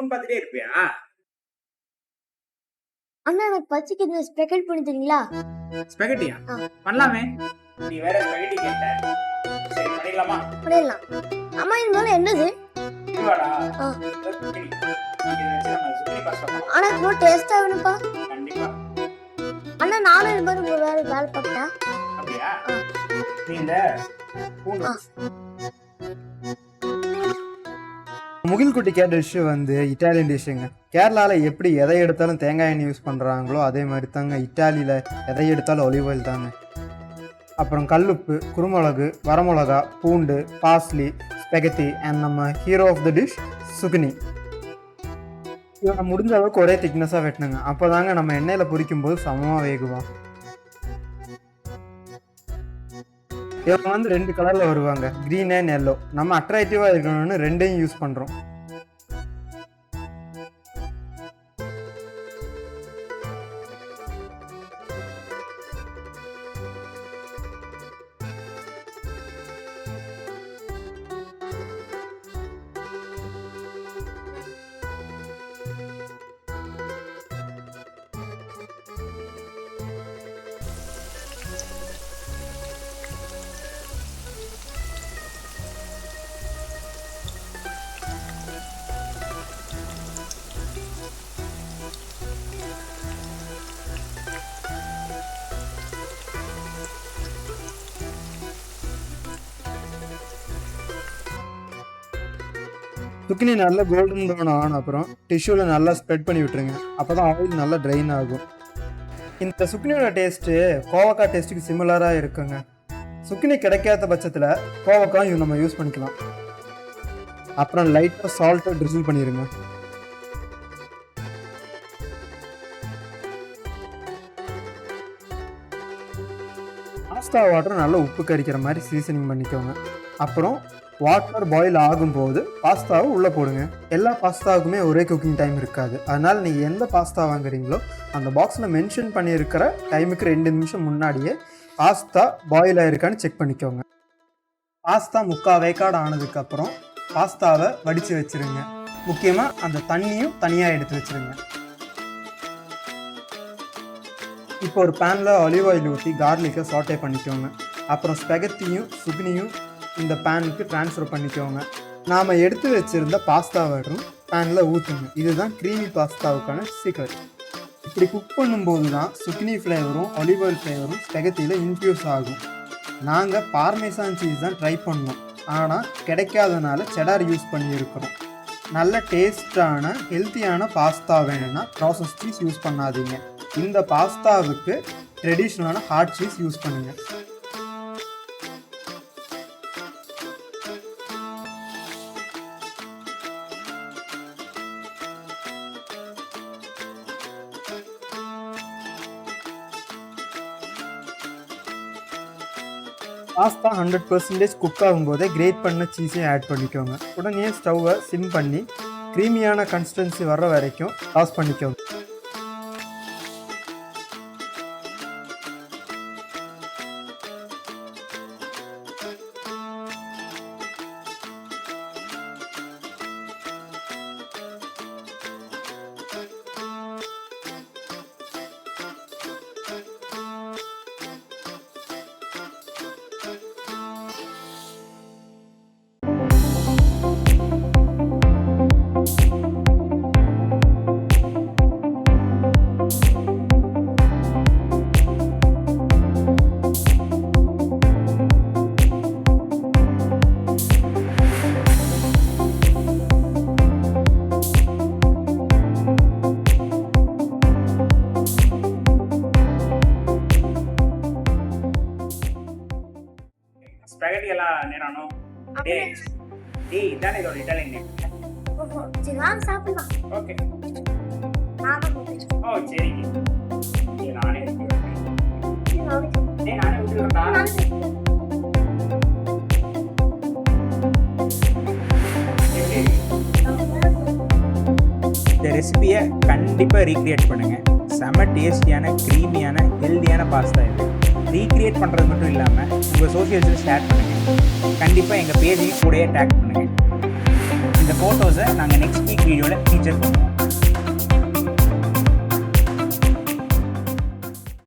Phone பார்த்துட்டே இருப்பியா? அண்ணா எனக்கு பச்சைக்கு இந்த ஸ்பெகட் பண்ணி தரீங்களா? ஸ்பெகட்டியா? பண்ணலாமே. நீ வேற ஸ்பெகட்டி கேட்ட. சரி பண்ணிடலாமா? பண்ணிடலாம். அம்மா இது மேல என்னது? இதுவாடா? zucchini. இது வச்சு நம்ம zucchini pasta பண்ணலாம். ஆனா இது டேஸ்டா வேணும்ப்பா. கண்டிப்பா. அண்ணா நானும் இது மாதிரி வேற வேலை பார்த்தேன். அப்படியா? நீ இந்த பூண்டு முகில் குட்டி கேட்ட டிஷ் வந்து இட்டாலியன் டிஷ்ஷுங்க. கேரளாவில் எப்படி எதை எடுத்தாலும் தேங்காய் எண்ணெய் யூஸ் பண்ணுறாங்களோ அதே மாதிரி தாங்க இட்டாலியில் எதை எடுத்தாலும் ஒலிவ் ஆயில் தாங்க. அப்புறம் கல்லுப்பு, குருமிளகு, வரமிளகா, பூண்டு, பாஸ்லி, ஸ்பெகத்தி அண்ட் நம்ம ஹீரோ ஆஃப் த டிஷ் சுகினி. இவனை முடிஞ்ச அளவுக்கு ஒரே திக்னஸாக வெட்டணுங்க. அப்போ தாங்க நம்ம எண்ணெயில் பொரிக்கும் போது சமமாக வேகுவோம். இவங்க வந்து 2 கலரில் வருவாங்க, க்ரீன் அண்ட் எல்லோ. நம்ம அட்ராக்டிவாக இருக்கணும்னு ரெண்டையும் யூஸ் பண்ணுறோம். சுக்கினி நல்லா கோல்டன் ப்ரௌன் ஆன அப்புறம் டிஷ்யூவில் நல்லா ஸ்ப்ரெட் பண்ணி விட்டுருங்க. அப்போ தான் ஆயில் நல்லா ட்ரைன் ஆகும். இந்த சுக்கினியோட டேஸ்ட்டு கோவக்காய் டேஸ்ட்டுக்கு சிமிலராக இருக்குங்க. சுக்கினி கிடைக்காத பட்சத்தில் கோவக்காய் நம்ம யூஸ் பண்ணிக்கலாம். அப்புறம் லைட்டாக சால்ட்டை ட்ரிசில் பண்ணிடுங்க. பாஸ்தா வாட்டர் நல்லா உப்பு கறிக்கிற மாதிரி சீசனிங் பண்ணிக்கோங்க. அப்புறம் வாட்டர் பாயில் ஆகும்போது பாஸ்தாவை உள்ளே போடுங்க. எல்லா பாஸ்தாவுக்குமே ஒரே குக்கிங் டைம் இருக்காது. அதனால் நீங்கள் எந்த பாஸ்தா வாங்குறீங்களோ அந்த பாக்ஸில் மென்ஷன் பண்ணியிருக்கிற டைமுக்கு 2 நிமிஷம் முன்னாடியே பாஸ்தா பாயில் ஆகிருக்கான்னு செக் பண்ணிக்கோங்க. பாஸ்தா 3/4 வேக்காடு ஆனதுக்கப்புறம் பாஸ்தாவை வடித்து வச்சுருங்க. முக்கியமாக அந்த தண்ணியும் தனியாக எடுத்து வச்சுருங்க. இப்போ ஒரு பேனில் ஆலிவ் ஆயில் ஊற்றி கார்லிக்கை சாட்டே பண்ணிக்கோங்க. அப்புறம் ஸ்பெகத்தியும் சுகினியும் இந்த பேனுக்கு ட்ரான்ஸ்ஃபர் பண்ணிக்கோங்க. நாம் எடுத்து வச்சுருந்த பாஸ்தா வாட்டரும் பேனில் ஊற்றுங்க. இதுதான் க்ரீமி பாஸ்தாவுக்கான சீக்ரெட். இப்படி குக் பண்ணும்போது தான் சுக்கினி ஃப்ளேவரும் ஆலிவ் ஆயில் ஃப்ளேவரும் ஸ்பெகத்தியில் இன்ஃப்யூஸ் ஆகும். நாங்கள் பார்மேசான் சீஸ் தான் ட்ரை பண்ணோம், ஆனால் கிடைக்காதனால செடார் யூஸ் பண்ணியிருக்கிறோம். நல்ல டேஸ்டான ஹெல்த்தியான பாஸ்தா வேணும்னா ப்ராசஸ் சீஸ் யூஸ் பண்ணாதீங்க. இந்த பாஸ்தாவுக்கு ட்ரெடிஷ்னலான ஹார்ட் சீஸ் யூஸ் பண்ணுங்கள். பாஸ்தா 100% குக் ஆகும்போதே கிரேட் பண்ண சீஸையும் ஆட் பண்ணிக்கோங்க. உடனே ஸ்டவ்வை சிம் பண்ணி க்ரீமியான கன்சிஸ்டன்சி வர்ற வரைக்கும் டாஸ் பண்ணிக்கோங்க. ஸ்பெகட்டி எல்லாம் நேரானோ? டேய் டேய் இதானே இதோட இட்டாலியன் நேம். ஓஹோ சரி வாங்க சாப்பிடலாம். ஓகே. நானும் ஓ சரி. நானே நானே விட்டுறேன்டா. இந்த ரெசிபியை கண்டிப்பாக ரீக்ரியேட் பண்ணுங்கள். செம்ம டேஸ்டியான க்ரீமியான ஹெல்தியான பாஸ்தா இது. ரீக்ரியேட் பண்ணுறது மட்டும் இல்லாமல் உங்கள் சோஷியல்ஸில் ஷேர் பண்ணுங்கள். கண்டிப்பாக எங்கள் பேஜையும் கூடயே டேக் பண்ணுங்கள். இந்த ஃபோட்டோஸை நாங்கள் நெக்ஸ்ட் வீக் வீடியோவில் ஃபீச்சர் பண்ணுவோம்.